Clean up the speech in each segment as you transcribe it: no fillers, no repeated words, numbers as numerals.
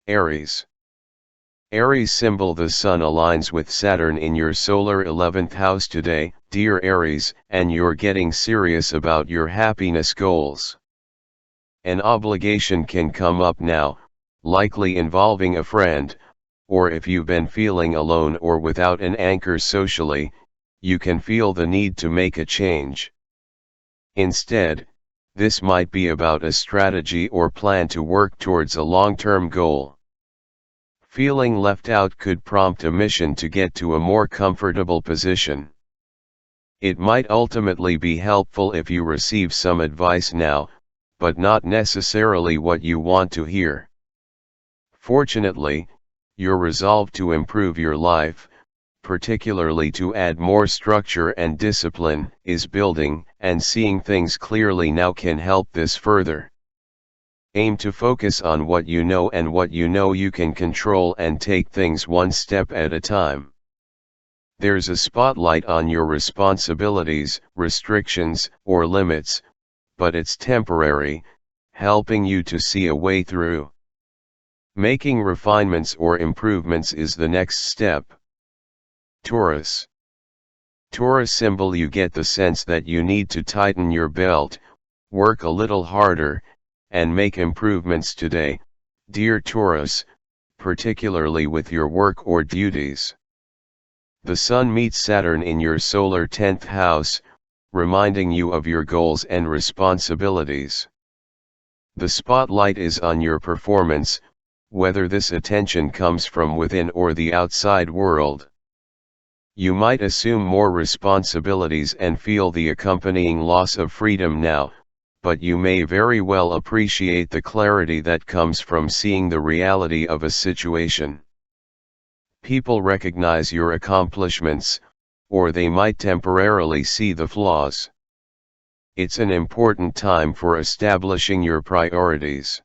Aries. Aries symbol. The Sun aligns with Saturn in your solar 11th house today, dear Aries, and you're getting serious about your happiness goals. An obligation can come up now, likely involving a friend, or if you've been feeling alone or without an anchor socially, you can feel the need to make a change. Instead, this might be about a strategy or plan to work towards a long-term goal. Feeling left out could prompt a mission to get to a more comfortable position. It might ultimately be helpful if you receive some advice now, but not necessarily what you want to hear. Fortunately, your resolve to improve your life, particularly to add more structure and discipline, is building, and seeing things clearly now can help this further. Aim to focus on what you know and what you know you can control and take things one step at a time. There's a spotlight on your responsibilities, restrictions, or limits, but it's temporary, helping you to see a way through. Making refinements or improvements is the next step. Taurus. Taurus symbol. You get the sense that you need to tighten your belt, work a little harder, and make improvements today, dear Taurus, particularly with your work or duties. The Sun meets Saturn in your solar 10th house, reminding you of your goals and responsibilities. The spotlight is on your performance, whether this attention comes from within or the outside world. You might assume more responsibilities and feel the accompanying loss of freedom now, but you may very well appreciate the clarity that comes from seeing the reality of a situation. People recognize your accomplishments, or they might temporarily see the flaws. It's an important time for establishing your priorities.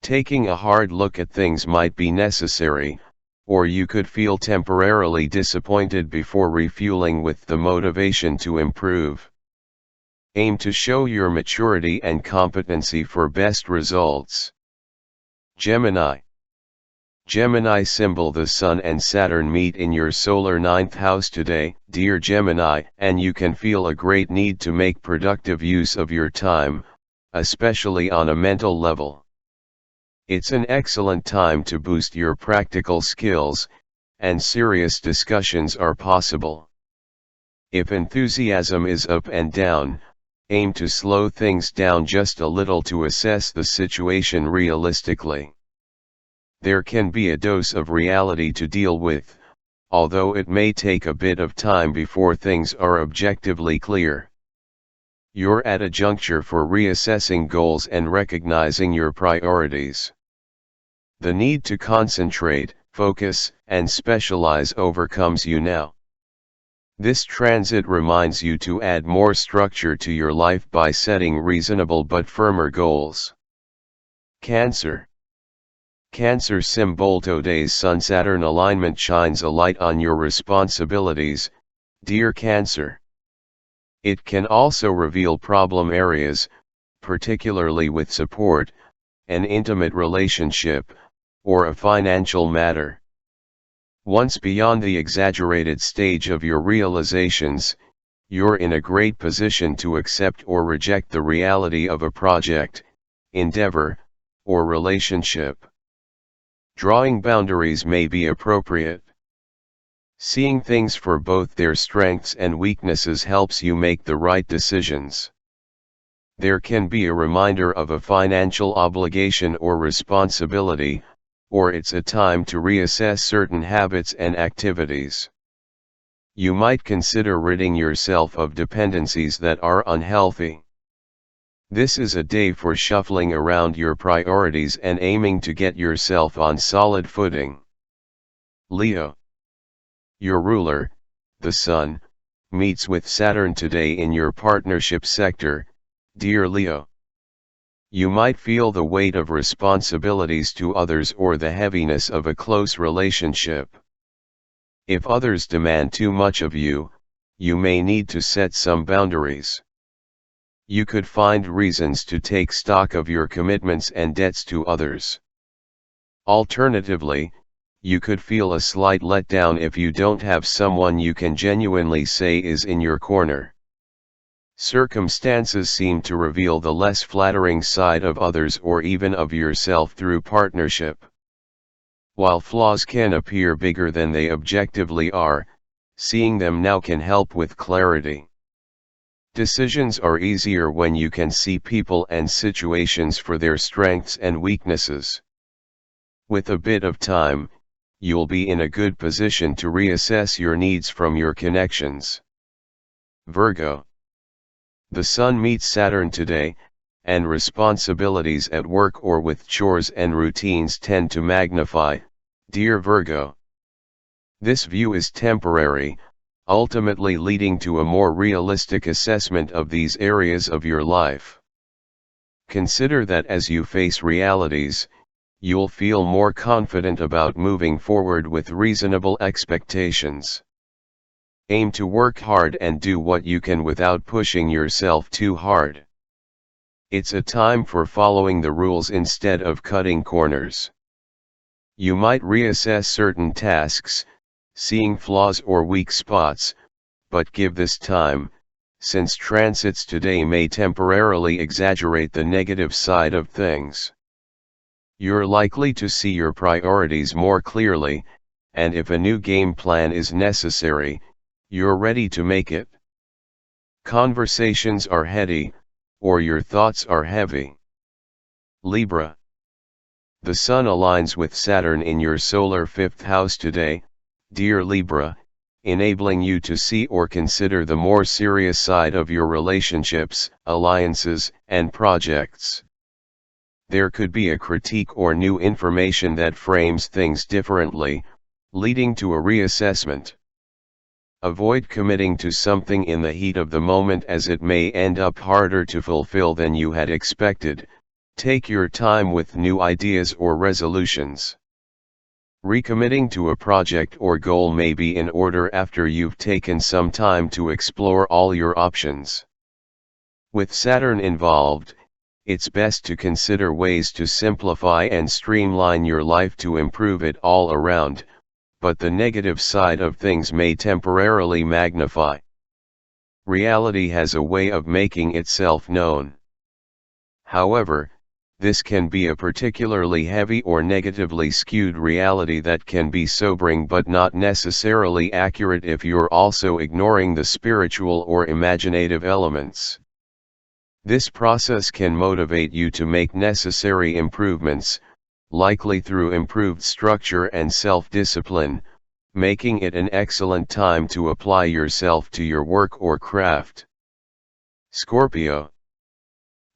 Taking a hard look at things might be necessary, or you could feel temporarily disappointed before refueling with the motivation to improve. Aim to show your maturity and competency for best results. Gemini. Gemini symbol. The Sun and Saturn meet in your solar 9th house today, dear Gemini, and you can feel a great need to make productive use of your time, especially on a mental level. It's an excellent time to boost your practical skills, and serious discussions are possible. If enthusiasm is up and down, aim to slow things down just a little to assess the situation realistically. There can be a dose of reality to deal with, although it may take a bit of time before things are objectively clear. You're at a juncture for reassessing goals and recognizing your priorities. The need to concentrate, focus, and specialize overcomes you now. This transit reminds you to add more structure to your life by setting reasonable but firmer goals. Cancer. Cancer symbol. Today's Sun-Saturn alignment shines a light on your responsibilities, dear Cancer. It can also reveal problem areas, particularly with support, an intimate relationship, or a financial matter. Once beyond the exaggerated stage of your realizations, you're in a great position to accept or reject the reality of a project, endeavor, or relationship. Drawing boundaries may be appropriate. Seeing things for both their strengths and weaknesses helps you make the right decisions. There can be a reminder of a financial obligation or responsibility, or it's a time to reassess certain habits and activities. You might consider ridding yourself of dependencies that are unhealthy. This is a day for shuffling around your priorities and aiming to get yourself on solid footing. Leo. Your ruler, the Sun, meets with Saturn today in your partnership sector, dear Leo. You might feel the weight of responsibilities to others or the heaviness of a close relationship. If others demand too much of you, you may need to set some boundaries. You could find reasons to take stock of your commitments and debts to others. Alternatively, you could feel a slight letdown if you don't have someone you can genuinely say is in your corner. Circumstances seem to reveal the less flattering side of others or even of yourself through partnership. While flaws can appear bigger than they objectively are, seeing them now can help with clarity. Decisions are easier when you can see people and situations for their strengths and weaknesses. With a bit of time, you'll be in a good position to reassess your needs from your connections. Virgo. The Sun meets Saturn today, and responsibilities at work or with chores and routines tend to magnify, dear Virgo. This view is temporary, ultimately leading to a more realistic assessment of these areas of your life. Consider that as you face realities, you'll feel more confident about moving forward with reasonable expectations. Aim to work hard and do what you can without pushing yourself too hard. It's a time for following the rules instead of cutting corners. You might reassess certain tasks, seeing flaws or weak spots, but give this time, since transits today may temporarily exaggerate the negative side of things. You're likely to see your priorities more clearly, and if a new game plan is necessary, you're ready to make it. Conversations are heady, or your thoughts are heavy. Libra. The Sun aligns with Saturn in your solar 5th house today, dear Libra, enabling you to see or consider the more serious side of your relationships, alliances, and projects. There could be a critique or new information that frames things differently, leading to a reassessment. Avoid committing to something in the heat of the moment as it may end up harder to fulfill than you had expected. Take your time with new ideas or resolutions. Recommitting to a project or goal may be in order after you've taken some time to explore all your options. With Saturn involved, it's best to consider ways to simplify and streamline your life to improve it all around, but the negative side of things may temporarily magnify. Reality has a way of making itself known. However, this can be a particularly heavy or negatively skewed reality that can be sobering but not necessarily accurate if you're also ignoring the spiritual or imaginative elements. This process can motivate you to make necessary improvements, likely through improved structure and self-discipline, making it an excellent time to apply yourself to your work or craft. Scorpio.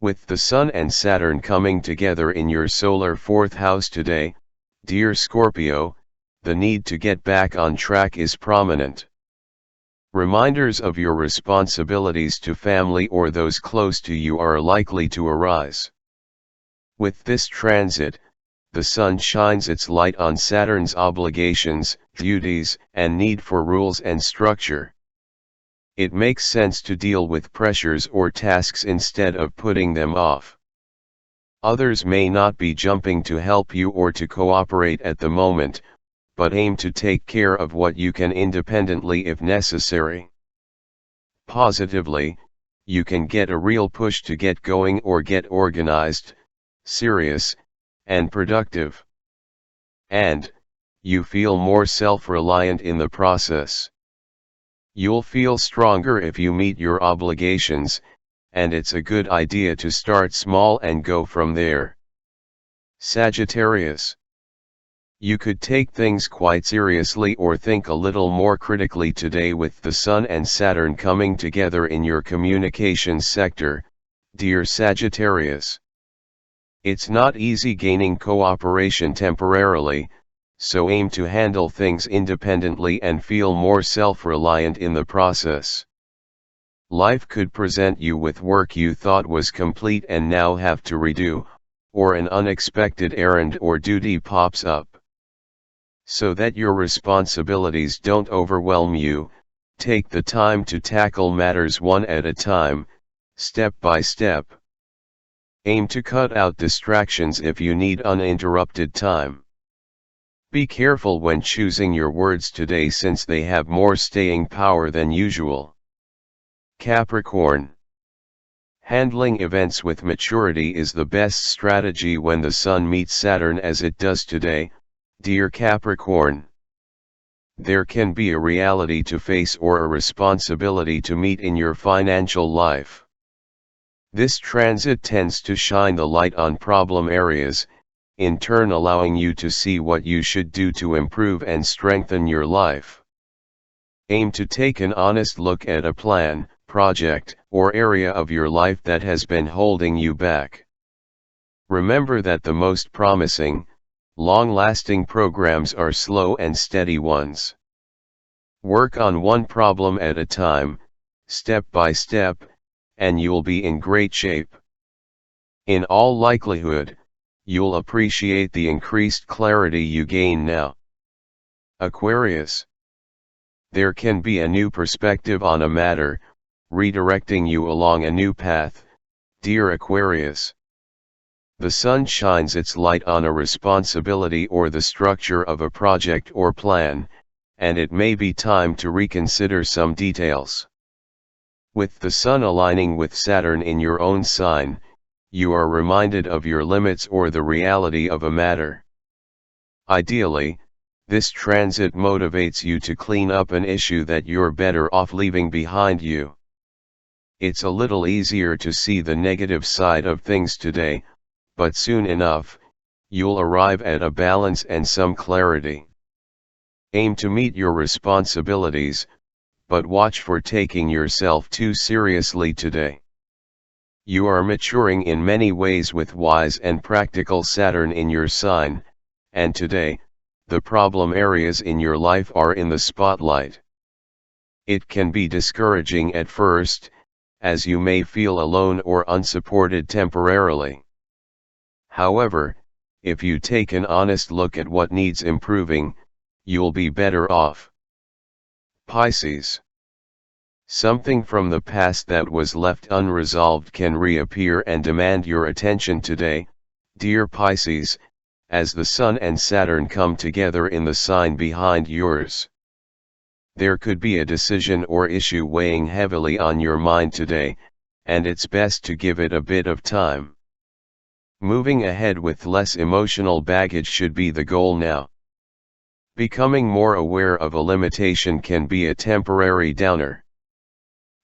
With the Sun and Saturn coming together in your solar 4th house today, dear Scorpio, the need to get back on track is prominent. Reminders of your responsibilities to family or those close to you are likely to arise. With this transit, the Sun shines its light on Saturn's obligations, duties, and need for rules and structure. It makes sense to deal with pressures or tasks instead of putting them off. Others may not be jumping to help you or to cooperate at the moment, but aim to take care of what you can independently if necessary. Positively, you can get a real push to get going or get organized, serious, and productive. And, you feel more self-reliant in the process. You'll feel stronger if you meet your obligations, and it's a good idea to start small and go from there. Sagittarius. You could take things quite seriously or think a little more critically today with the Sun and Saturn coming together in your communications sector, dear Sagittarius. It's not easy gaining cooperation temporarily, so aim to handle things independently and feel more self-reliant in the process. Life could present you with work you thought was complete and now have to redo, or an unexpected errand or duty pops up. So that your responsibilities don't overwhelm you, take the time to tackle matters one at a time, step by step. Aim to cut out distractions if you need uninterrupted time. Be careful when choosing your words today since they have more staying power than usual. Capricorn. Handling events with maturity is the best strategy when the Sun meets Saturn as it does today, dear Capricorn. There can be a reality to face or a responsibility to meet in your financial life. This transit tends to shine the light on problem areas, in turn allowing you to see what you should do to improve and strengthen your life. Aim to take an honest look at a plan, project, or area of your life that has been holding you back. Remember that the most promising, long-lasting programs are slow and steady ones. Work on one problem at a time, step by step, and you'll be in great shape. In all likelihood, you'll appreciate the increased clarity you gain now. Aquarius. There can be a new perspective on a matter, redirecting you along a new path, dear Aquarius. The Sun shines its light on a responsibility or the structure of a project or plan, and it may be time to reconsider some details. With the Sun aligning with Saturn in your own sign, you are reminded of your limits or the reality of a matter. Ideally, this transit motivates you to clean up an issue that you're better off leaving behind you. It's a little easier to see the negative side of things today, but soon enough, you'll arrive at a balance and some clarity. Aim to meet your responsibilities, but watch for taking yourself too seriously today. You are maturing in many ways with wise and practical Saturn in your sign, and today, the problem areas in your life are in the spotlight. It can be discouraging at first, as you may feel alone or unsupported temporarily. However, if you take an honest look at what needs improving, you'll be better off. Pisces. Something from the past that was left unresolved can reappear and demand your attention today, dear Pisces, as the Sun and Saturn come together in the sign behind yours. There could be a decision or issue weighing heavily on your mind today, and it's best to give it a bit of time. Moving ahead with less emotional baggage should be the goal now. Becoming more aware of a limitation can be a temporary downer.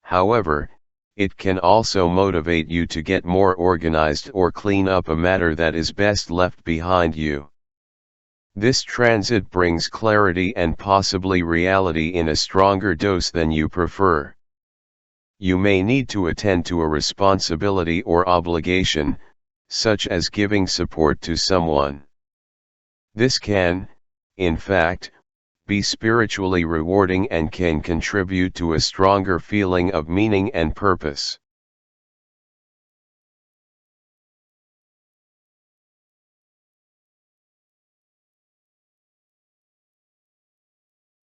However, it can also motivate you to get more organized or clean up a matter that is best left behind you. This transit brings clarity and possibly reality in a stronger dose than you prefer. You may need to attend to a responsibility or obligation, such as giving support to someone. This can, in fact, be spiritually rewarding and can contribute to a stronger feeling of meaning and purpose.